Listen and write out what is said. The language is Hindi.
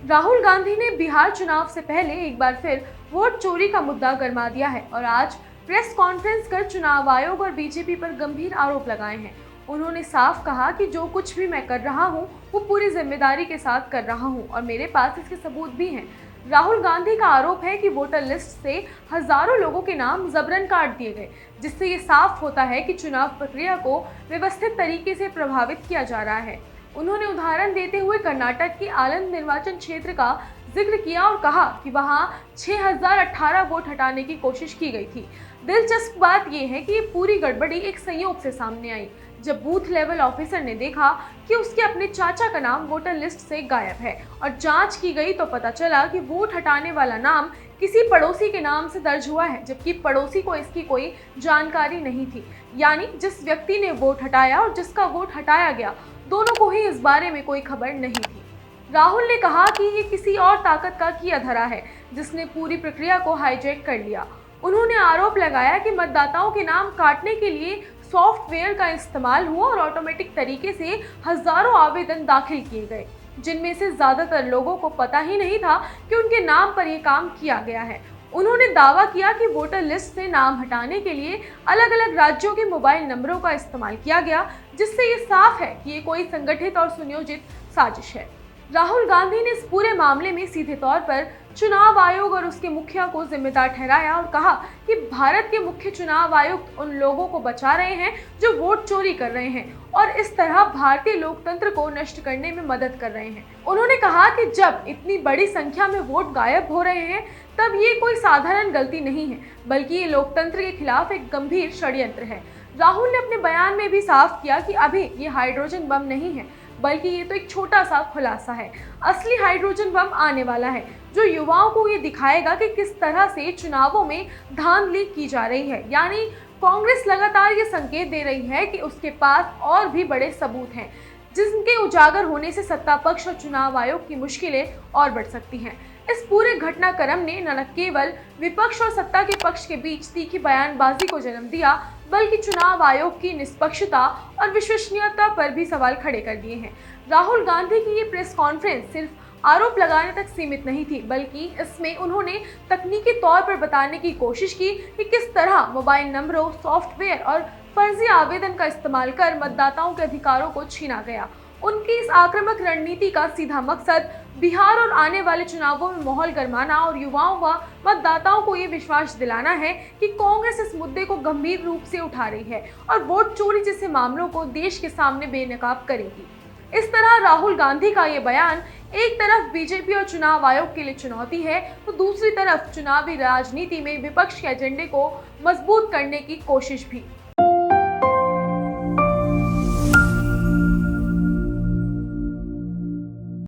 राहुल गांधी ने बिहार चुनाव से पहले एक बार फिर वोट चोरी का मुद्दा गरमा दिया है और आज प्रेस कॉन्फ्रेंस कर चुनाव आयोग और बीजेपी पर गंभीर आरोप लगाए हैं। उन्होंने साफ कहा कि जो कुछ भी मैं कर रहा हूं, वो पूरी जिम्मेदारी के साथ कर रहा हूं और मेरे पास इसके सबूत भी हैं। राहुल गांधी का आरोप है कि वोटर लिस्ट से हजारों लोगों के नाम जबरन काट दिए गए, जिससे ये साफ होता है कि चुनाव प्रक्रिया को व्यवस्थित तरीके से प्रभावित किया जा रहा है। उन्होंने उदाहरण देते हुए कर्नाटक की आलंद निर्वाचन क्षेत्र का जिक्र किया और कहा कि वहां 6018 वोट हटाने की कोशिश की गई थी। दिलचस्प बात यह है कि ये पूरी गड़बड़ी एक संयोग से सामने आई, जब बूथ लेवल ऑफिसर ने देखा कि उसके अपने चाचा का नाम वोटर लिस्ट से गायब है और जांच की गई तो पता चला कि वोट हटाने वाला नाम किसी पड़ोसी के नाम से दर्ज हुआ है, जबकि पड़ोसी को इसकी कोई जानकारी नहीं थी। यानी जिस व्यक्ति ने वोट हटाया और जिसका वोट हटाया गया, दोनों को ही इस बारे में कोई खबर नहीं थी। राहुल ने कहा कि ये किसी और ताकत का किया धरा है, जिसने पूरी प्रक्रिया को हाईजैक कर लिया। उन्होंने आरोप लगाया कि मतदाताओं के नाम काटने के लिए सॉफ्टवेयर का इस्तेमाल हुआ और ऑटोमेटिक तरीके से हजारों आवेदन दाखिल किए गए, जिनमें से ज्यादातर लोगों को पता ही नहीं था कि उनके नाम पर यह काम किया गया है। उन्होंने दावा किया कि वोटर लिस्ट से नाम हटाने के लिए अलग अलग राज्यों के मोबाइल नंबरों का इस्तेमाल किया गया, जिससे ये साफ है कि ये कोई संगठित और सुनियोजित साजिश है। राहुल गांधी ने इस पूरे मामले में सीधे तौर पर चुनाव आयोग और उसके मुखिया को जिम्मेदार ठहराया और कहा कि भारत के मुख्य चुनाव आयुक्त उन लोगों को बचा रहे हैं जो वोट चोरी कर रहे हैं और इस तरह भारतीय लोकतंत्र को नष्ट करने में मदद कर रहे हैं। उन्होंने कहा कि जब इतनी बड़ी संख्या में वोट गायब हो रहे हैं, तब ये कोई साधारण गलती नहीं है, बल्कि ये लोकतंत्र के खिलाफ एक गंभीर षड्यंत्र है। राहुल ने अपने बयान में भी साफ किया कि अभी ये हाइड्रोजन बम नहीं है, बल्कि ये तो एक छोटा सा खुलासा है। असली हाइड्रोजन बम आने वाला है, जो युवाओं को ये दिखाएगा कि किस तरह से चुनावों में धांधली की जा रही है। यानी कांग्रेस लगातार ये संकेत दे रही है कि उसके पास और भी बड़े सबूत हैं, जिनके उजागर होने से सत्ता पक्ष और चुनाव आयोग की मुश्किलें और बढ़ सकती हैं। इस पूरे घटनाक्रम ने न केवल विपक्ष और सत्ता के पक्ष के बीच तीखी बयानबाजी को जन्म दिया, बल्कि चुनाव आयोग की निष्पक्षता और विश्वसनीयता पर भी सवाल खड़े कर दिए हैं। राहुल गांधी की ये प्रेस कॉन्फ्रेंस सिर्फ आरोप लगाने तक सीमित नहीं थी, बल्कि इसमें उन्होंने तकनीकी तौर पर बताने की कोशिश की कि किस तरह मोबाइल नंबरों, सॉफ्टवेयर और फर्जी आवेदन का इस्तेमाल कर मतदाताओं के अधिकारों को छीना गया। उनकी इस आक्रामक रणनीति का सीधा मकसद बिहार और आने वाले चुनावों में माहौल गरमाना और युवाओं व मतदाताओं को ये विश्वास दिलाना है कि कांग्रेस इस मुद्दे को गंभीर रूप से उठा रही है और वोट चोरी जैसे मामलों को देश के सामने बेनकाब करेगी। इस तरह राहुल गांधी का ये बयान एक तरफ बीजेपी और चुनाव आयोग के लिए चुनौती है, तो दूसरी तरफ चुनावी राजनीति में विपक्ष के एजेंडे को मजबूत करने की कोशिश भी।